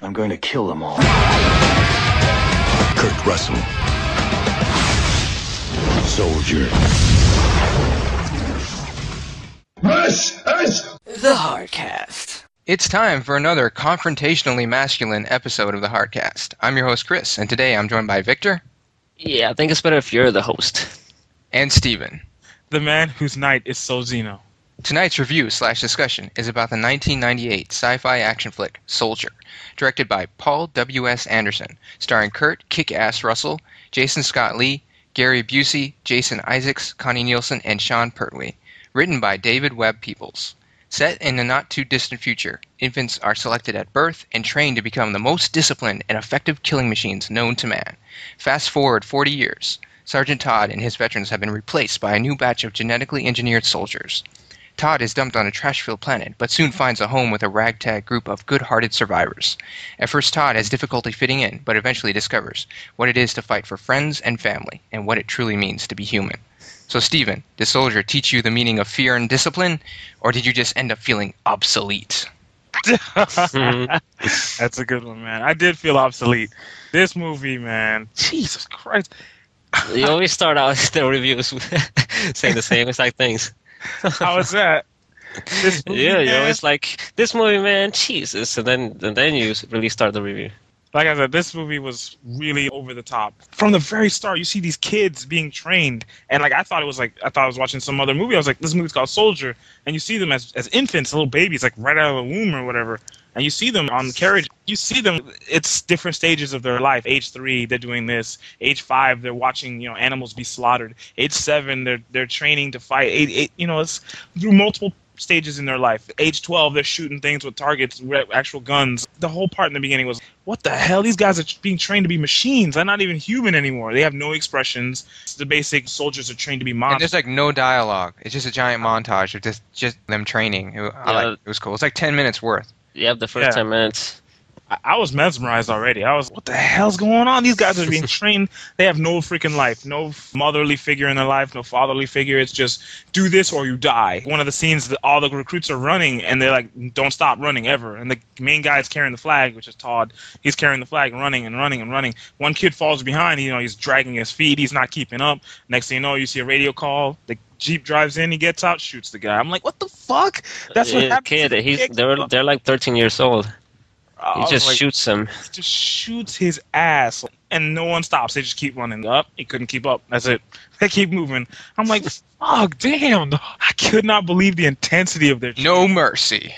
I'm going to kill them all. Kurt Russel. Soldier. The Hardcast. It's time for another confrontationally masculine episode of the Hardcast. I'm your host, Chris, and today I'm joined by Victor. Yeah, I think it's better if you're the host. And Steven. The man whose knight is so Xeno. Tonight's review/discussion is about the 1998 sci-fi action flick, Soldier, directed by Paul W.S. Anderson, starring Kurt Kick-Ass Russell, Jason Scott Lee, Gary Busey, Jason Isaacs, Connie Nielsen, and Sean Pertwee. Written by David Webb Peoples. Set in the not-too-distant future, infants are selected at birth and trained to become the most disciplined and effective killing machines known to man. Fast forward 40 years, Sergeant Todd and his veterans have been replaced by a new batch of genetically engineered soldiers. Todd is dumped on a trash-filled planet, but soon finds a home with a ragtag group of good-hearted survivors. At first, Todd has difficulty fitting in, but eventually discovers what it is to fight for friends and family, and what it truly means to be human. So, Steven, did Soldier teach you the meaning of fear and discipline, or did you just end up feeling obsolete? That's a good one, man. I did feel obsolete. This movie, man, Jesus Christ. You always start out the reviews saying the same exact things. How is that? This movie, Yeah, you're man, always like, this movie, man, Jesus. And then you really start the review. like I said, this movie was really over the top. From the very start, you see these kids being trained, and I thought I was watching some other movie. I was like, this movie's called Soldier, and you see them as infants, little babies, like right out of the womb or whatever. And you see them on the carriage. You see them. It's different stages of their life. Age 3, they're doing this. Age 5, they're watching animals be slaughtered. Age 7, they're training to fight. Eight, it's through multiple stages in their life. Age 12, they're shooting things with targets, actual guns. The whole part in the beginning was, what the hell? These guys are being trained to be machines. They're not even human anymore. They have no expressions. The basic soldiers are trained to be monsters. And there's no dialogue. It's just a giant montage of just them training. It was cool. It's like 10 minutes worth. Yeah, the first 10 minutes. I was mesmerized already. I was, what the hell's going on? These guys are being trained. They have no freaking life. No motherly figure in their life. No fatherly figure. It's just, do this or you die. One of the scenes, all the recruits are running, and they're like, don't stop running ever. And the main guy is carrying the flag, which is Todd. He's carrying the flag, running and running and running. One kid falls behind. He's dragging his feet. He's not keeping up. Next thing you know, you see a radio call. The Jeep drives in. He gets out, shoots the guy. I'm like, what the fuck? That's what happened. Kid, they're like 13 years old. He just shoots him. He just shoots his ass, and no one stops. They just keep running up. He couldn't keep up. That's it. They keep moving. I'm like, fuck, damn. I could not believe the intensity of their training. No mercy.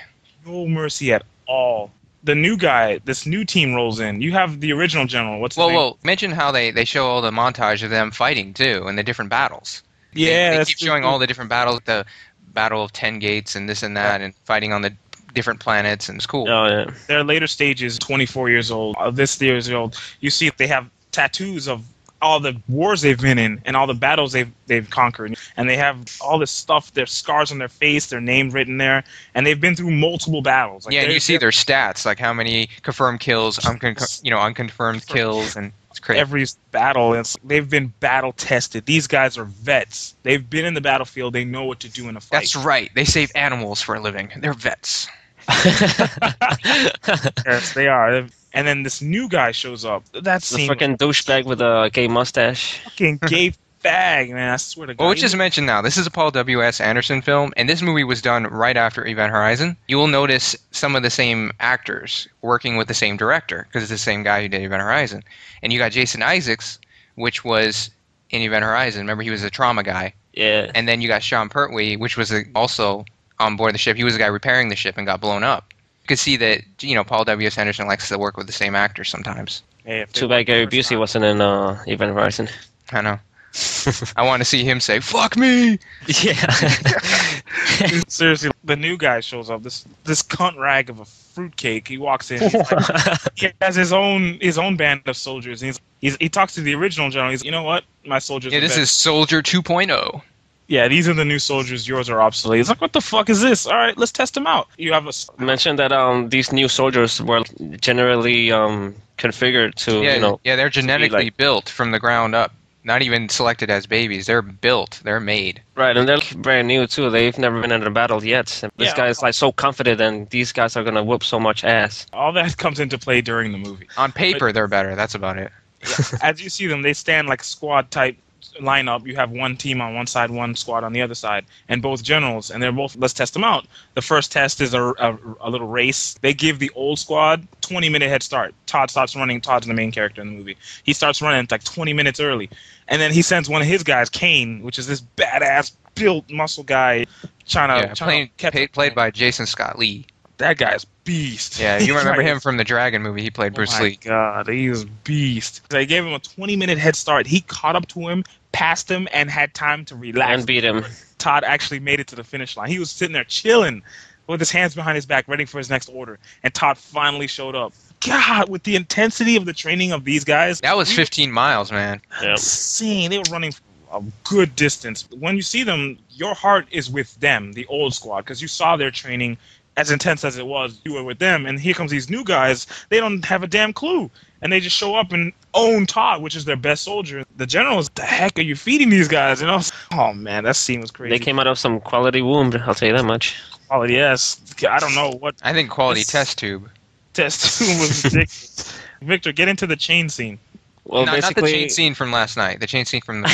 No mercy at all. The new guy, this new team rolls in. You have the original general. What's his name? Well, mention how they show all the montage of them fighting, too, and the different battles. Yeah, they keep showing all the different battles, the Battle of 10 Gates and this and that, and fighting on the different planets, and it's cool. Oh, yeah. Their later stages, 24 years old, this years old, you see they have tattoos of all the wars they've been in and all the battles they've conquered. And they have all this stuff, their scars on their face, their name written there, and they've been through multiple battles. And you see their stats, like how many confirmed kills, unconfirmed kills, and it's crazy. Every battle, they've been battle tested. These guys are vets. They've been in the battlefield. They know what to do in a fight. That's right. They save animals for a living. They're vets. Yes, they are. And then this new guy shows up. That's the fucking douchebag with a gay mustache. Fucking gay fag, man. I swear to God. Well, let's just mention now, this is a Paul W.S. Anderson film, and this movie was done right after Event Horizon. You will notice some of the same actors working with the same director, because it's the same guy who did Event Horizon. And you got Jason Isaacs, which was in Event Horizon. Remember, he was a trauma guy. Yeah. And then you got Sean Pertwee, which was also on board the ship. He was the guy repairing the ship and got blown up. You could see that, Paul W.S. Anderson likes to work with the same actors sometimes. Hey, too bad Gary Busey wasn't in Event Horizon. I know. I want to see him say, fuck me! Yeah. Seriously, the new guy shows up, this cunt rag of a fruitcake. He walks in. He has his own band of soldiers. And he talks to the original general. He's, you know what? My soldiers Yeah, this is Soldier 2.0. Yeah, these are the new soldiers. Yours are obsolete. It's like, what the fuck is this? All right, let's test them out. You have a mentioned that these new soldiers were generally configured to they're genetically built from the ground up. not even selected as babies. They're built. They're made. Right, and they're brand new too. They've never been in a battle yet. And this Yeah. guy's like so confident, and these guys are gonna whoop so much ass. All that comes into play during the movie. On paper, they're better. That's about it. As you see them, they stand like squad type lineup. You have one team on one side, one squad on the other side, and both generals, and they're both, let's test them out. The first test is a little race. They give the old squad 20-minute head start. Todd starts running. Todd's the main character in the movie. He starts running like 20 minutes early, and then he sends one of his guys, Kane, which is this badass built muscle guy, Played by Jason Scott Lee. That guy's beast. Yeah, you remember him from the Dragon movie. He played Bruce Lee. Oh my God, he's beast. They gave him a 20-minute head start. He caught up to him, passed him, and had time to relax. And beat him. Todd actually made it to the finish line. He was sitting there chilling with his hands behind his back, ready for his next order. And Todd finally showed up. God, with the intensity of the training of these guys. That was 15 miles, man. Yep. Insane. They were running a good distance. When you see them, your heart is with them, the old squad, because you saw their training. As intense as it was, you were with them, and here comes these new guys. They don't have a damn clue, and they just show up and own Todd, which is their best soldier. The generals, the heck are you feeding these guys? You know? Oh man, that scene was crazy. They came out of some quality womb. I'll tell you that much. Oh yes, I don't know what I think quality test tube. test was ridiculous. Victor, get into the chain scene. Well, Not the basically, chain scene from last night. The chain scene from the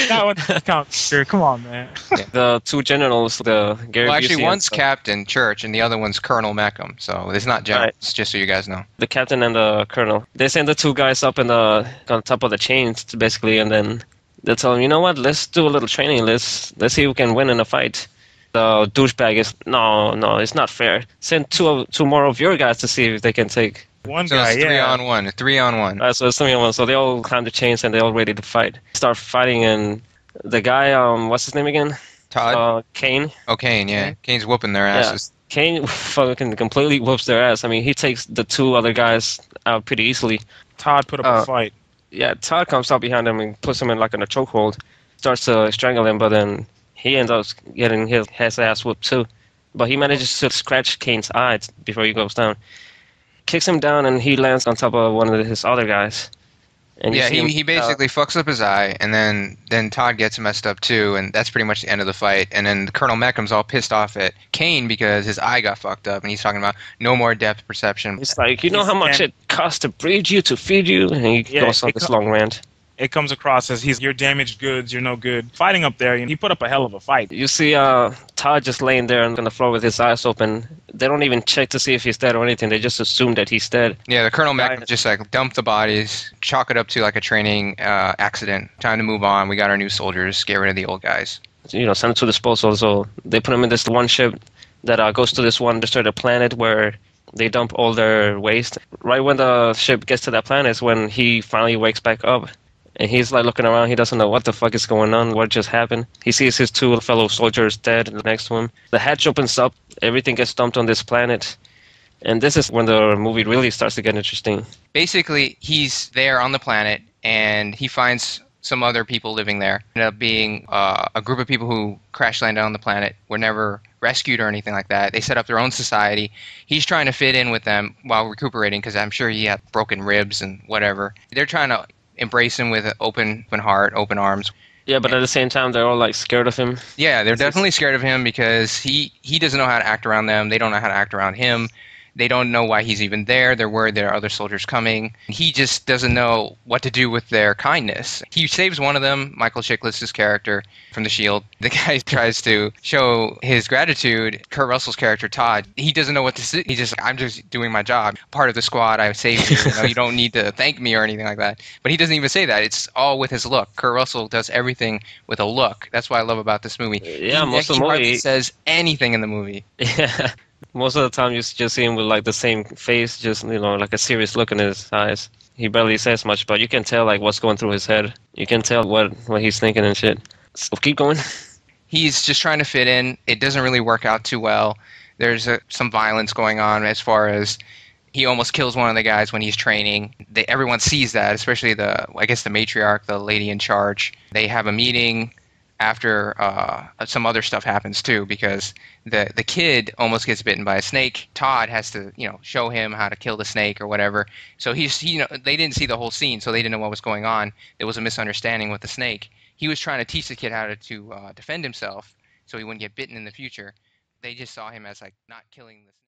That one counts. Sure, come on, man. the two generals, the Gary Well, actually, Busey one's and Captain Church and the other one's Colonel Meckham. So it's not generals, just so you guys know. the captain and the colonel. They send the two guys up on top of the chains, basically, and then they tell them, you know what? Let's do a little training. Let's see who can win in a fight. The douchebag is no, it's not fair. Send two more of your guys to see if they can take. One So guy, it's 3-on-1. 3-on-1. So it's 3-on-1. So they all climb the chains and they're all ready to fight. Start fighting, and the guy, what's his name again? Todd? Kane. Oh, Kane, yeah. Kane's whooping their asses. Kane fucking completely whoops their ass. I mean, he takes the two other guys out pretty easily. Todd put up a fight. Yeah, Todd comes up behind him and puts him in like in a chokehold, starts to strangle him, but then he ends up getting his ass whooped too. But he manages to scratch Kane's eye before he goes down. Kicks him down, and he lands on top of one of his other guys. And Yeah, he basically fucks up his eye, and then Todd gets messed up too, and that's pretty much the end of the fight. And then Colonel Meckham's all pissed off at Kane because his eye got fucked up, and he's talking about no more depth perception. It's like, you know how much it costs to breed you, to feed you? And he goes on this long rant. It comes across as you're damaged goods, you're no good. Fighting up there, and he put up a hell of a fight. You see Todd just laying there on the floor with his eyes open. They don't even check to see if he's dead or anything. They just assume that he's dead. Yeah, the Colonel Meckham just like dump the bodies, chalk it up to like a training accident. Time to move on. We got our new soldiers. Get rid of the old guys. Send them to disposal. So they put him in this one ship that goes to this one deserted planet where they dump all their waste. Right when the ship gets to that planet is when he finally wakes back up. And he's like looking around. He doesn't know what the fuck is going on. What just happened? He sees his two fellow soldiers dead next to him. The hatch opens up. Everything gets dumped on this planet. And this is when the movie really starts to get interesting. Basically, he's there on the planet, and he finds some other people living there. End up being a group of people who crash landed on the planet, were never rescued or anything like that. They set up their own society. He's trying to fit in with them while recuperating because I'm sure he had broken ribs and whatever. They're trying to embrace him with an open heart, open arms. Yeah, but at the same time, they're all like scared of him. Yeah, they're definitely scared of him because he doesn't know how to act around them. They don't know how to act around him. They don't know why he's even there. They're worried there are other soldiers coming. He just doesn't know what to do with their kindness. He saves one of them, Michael Chiklis' character from The Shield. The guy tries to show his gratitude. Kurt Russell's character, Todd, he doesn't know what to say. He's just, I'm just doing my job. Part of the squad, I saved you. You don't need to thank me or anything like that. But he doesn't even say that. It's all with his look. Kurt Russell does everything with a look. That's what I love about this movie. Yeah, most of the movie he says anything in the movie. Yeah. Most of the time, you just see him with like the same face, just like a serious look in his eyes. He barely says much, but you can tell like what's going through his head. You can tell what he's thinking and shit. So keep going. He's just trying to fit in. It doesn't really work out too well. There's some violence going on as far as he almost kills one of the guys when he's training. Everyone sees that, especially the matriarch, the lady in charge. They have a meeting. after some other stuff happens too, because the kid almost gets bitten by a snake. Todd has to show him how to kill the snake or whatever. So they didn't see the whole scene, so they didn't know what was going on. There was a misunderstanding with the snake. He was trying to teach the kid how to defend himself so he wouldn't get bitten in the future. They just saw him as like not killing the snake.